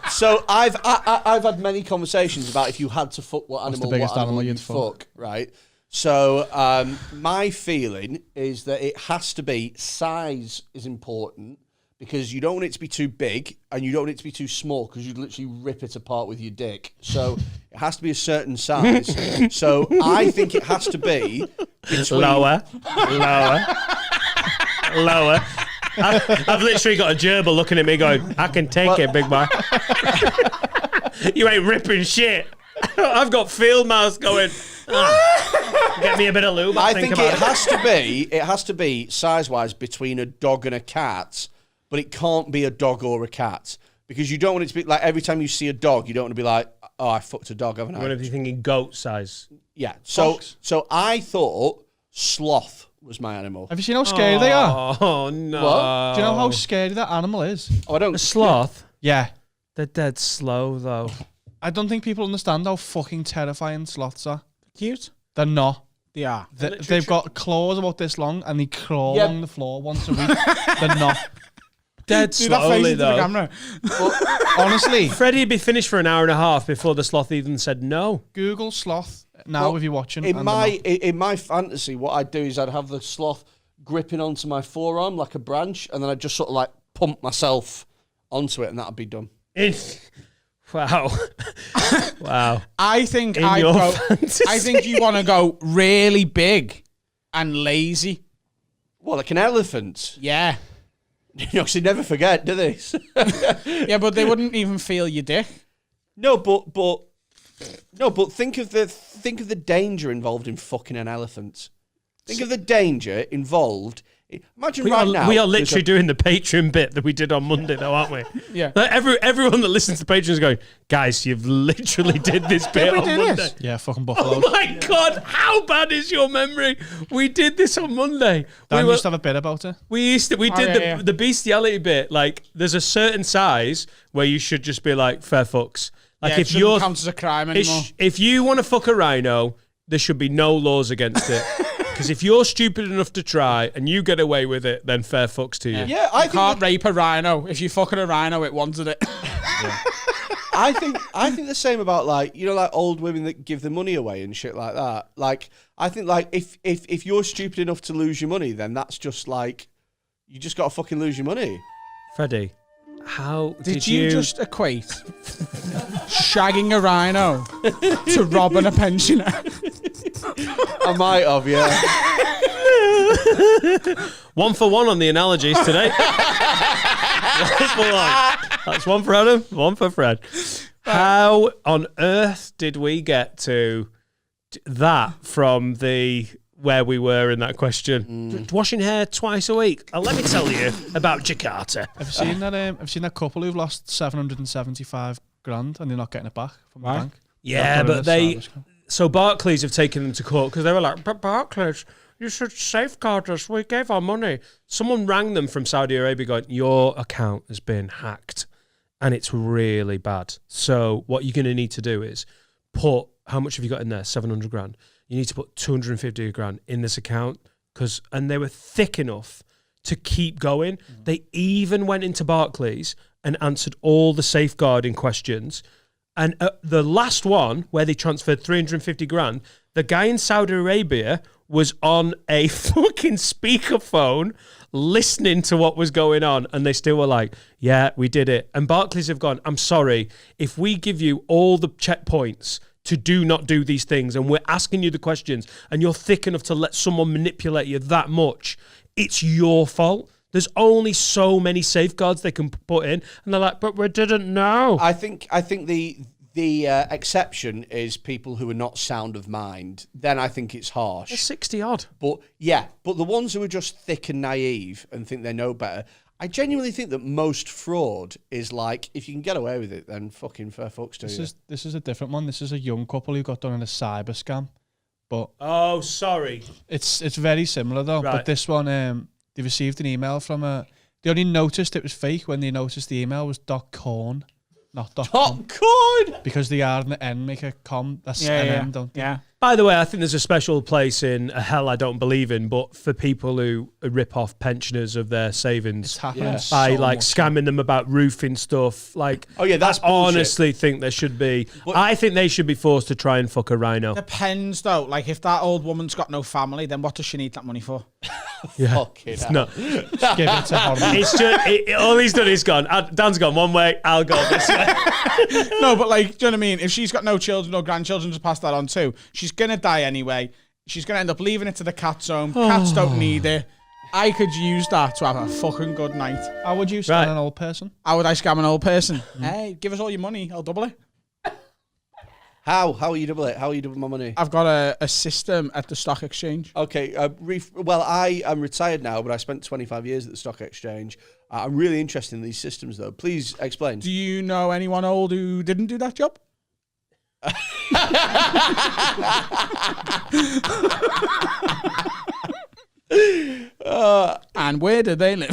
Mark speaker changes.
Speaker 1: So I've had many conversations about if you had to fuck what animal you'd fuck, right? So my feeling is that it has to be size is important because you don't want it to be too big and you don't want it to be too small because you'd literally rip it apart with your dick. So it has to be a certain size. So I think it has to be between...
Speaker 2: Lower. I've literally got a gerbil looking at me going, I can take it, big boy. You ain't ripping shit. I've got field mouse going, get me a bit of lube.
Speaker 1: I think it has to be size-wise between a dog and a cat, but it can't be a dog or a cat. Because you don't want it to be like every time you see a dog, you don't want to be like, oh, I fucked a dog, haven't I?
Speaker 2: What if you're thinking goat size?
Speaker 1: Yeah. So I thought sloth was my animal.
Speaker 3: Have you seen how scary they are?
Speaker 2: Oh, no.
Speaker 1: What?
Speaker 3: Do you know how scary that animal is?
Speaker 1: Oh, I don't.
Speaker 2: A sloth?
Speaker 3: Yeah.
Speaker 2: They're dead slow, though.
Speaker 3: I don't think people understand how fucking terrifying sloths are.
Speaker 4: Cute.
Speaker 3: They're not.
Speaker 4: They are.
Speaker 3: They've got claws about this long and they crawl along the floor once a week. They're not.
Speaker 2: Dead slowly, though.
Speaker 3: But honestly,
Speaker 2: Freddy'd be finished for an hour and a half before the sloth even said no.
Speaker 3: Google sloth now if you're watching.
Speaker 1: In my fantasy, what I'd do is I'd have the sloth gripping onto my forearm like a branch, and then I'd just sort of like pump myself onto it, and that'd be done.
Speaker 2: Wow. Wow.
Speaker 4: I think you want to go really big and lazy.
Speaker 1: Well, like an elephant.
Speaker 4: Yeah.
Speaker 1: You know, 'cause they never forget, do they?
Speaker 4: Yeah, but they wouldn't even feel your dick.
Speaker 1: No, but think of the danger involved in fucking an elephant. Think of the danger involved. Imagine now.
Speaker 2: We are literally doing the Patreon bit that we did on Monday, though, aren't we?
Speaker 4: Yeah.
Speaker 2: Like everyone that listens to Patreon is going, guys, you've literally did this bit on Monday.
Speaker 3: Yeah, fucking buffalo.
Speaker 2: Oh my God, how bad is your memory? We did this on Monday.
Speaker 3: Dan used to have a bit about it.
Speaker 2: We did the bestiality bit. Like, there's a certain size where you should just be like, fair fucks. Like,
Speaker 4: if you're count as a crime anymore.
Speaker 2: If you want to fuck a rhino, there should be no laws against it. Because if you're stupid enough to try and you get away with it, then fair fucks to you.
Speaker 1: Yeah, I
Speaker 4: can't rape a rhino. If you're fucking a rhino, it wanted it.
Speaker 1: Yeah. I think the same about like old women that give the money away and shit like that. Like I think like if you're stupid enough to lose your money, then that's just like you just gotta fucking lose your money.
Speaker 2: Freddie, how
Speaker 4: did you just equate shagging a rhino to robbing a pensioner?
Speaker 1: I might have, yeah.
Speaker 2: 1 for 1 on the analogies today. 1 for 1. That's 1 for Adam, 1 for Fred. How on earth did we get to that from where we were in that question? Washing hair twice a week. Let me tell you about Jakarta.
Speaker 3: Have you seen that couple who've lost 775 grand and they're not getting it back from the bank?
Speaker 2: Yeah, but So Barclays have taken them to court because they were like, but Barclays, you should safeguard us. We gave our money. Someone rang them from Saudi Arabia going, your account has been hacked and it's really bad. So what you're going to need to do is put, how much have you got in there? 700 grand. You need to put 250 grand in this account and they were thick enough to keep going. Mm. They even went into Barclays and answered all the safeguarding questions. And the last one, where they transferred 350 grand, the guy in Saudi Arabia was on a fucking speakerphone listening to what was going on. And they still were like, yeah, we did it. And Barclays have gone, I'm sorry, if we give you all the checkpoints to do not do these things, and we're asking you the questions, and you're thick enough to let someone manipulate you that much, it's your fault. There's only so many safeguards they can put in, and they're like, but we didn't know.
Speaker 1: I think the exception is people who are not sound of mind. Then I think it's harsh.
Speaker 2: It's 60 odd.
Speaker 1: But the ones who are just thick and naive and think they know better, I genuinely think that most fraud is like, if you can get away with it, then fucking fair fucks to you.
Speaker 3: This is a different one. This is a young couple who got done in a cyber scam. But
Speaker 2: oh, sorry.
Speaker 3: It's very similar though. Right. But this one, they received an email from they only noticed it was fake when they noticed the email was .corn, not .com.
Speaker 1: .corn!
Speaker 3: Because the R and the N make a com. That's an N, don't they?
Speaker 4: Yeah.
Speaker 2: By the way, I think there's a special place in a hell I don't believe in, but for people who rip off pensioners of their savings
Speaker 3: It's happening
Speaker 2: by
Speaker 3: so
Speaker 2: like
Speaker 3: much.
Speaker 2: scamming them about roofing stuff. Like,
Speaker 1: Oh, yeah, that's
Speaker 2: I
Speaker 1: bullshit.
Speaker 2: honestly think there should be. I think they should be forced to try and fuck a rhino.
Speaker 4: Depends though. Like if that old woman's got no family, then what does she need that money for?
Speaker 2: Yeah.
Speaker 1: Fucking hell.
Speaker 2: No,
Speaker 3: Just give it to Hormone.
Speaker 2: it's just all he's done is gone. Dan's gone one way. I'll go this way.
Speaker 4: No, but like, do you know what I mean? If she's got no children or grandchildren to pass that on to, she's gonna die anyway. She's gonna end up leaving it to the cat's home. Cats don't need it. I could use that to have a fucking good night.
Speaker 3: How would you scam an old person?
Speaker 4: How would I scam an old person? Hey, give us all your money. I'll double it.
Speaker 1: How are you double it? How are you double my money?
Speaker 4: I've got a system at the stock exchange.
Speaker 1: Okay, well, I am retired now, but I spent 25 years at the stock exchange. I'm really interested in these systems, though. Please explain.
Speaker 4: Do you know anyone old who didn't do that job? And where do they live?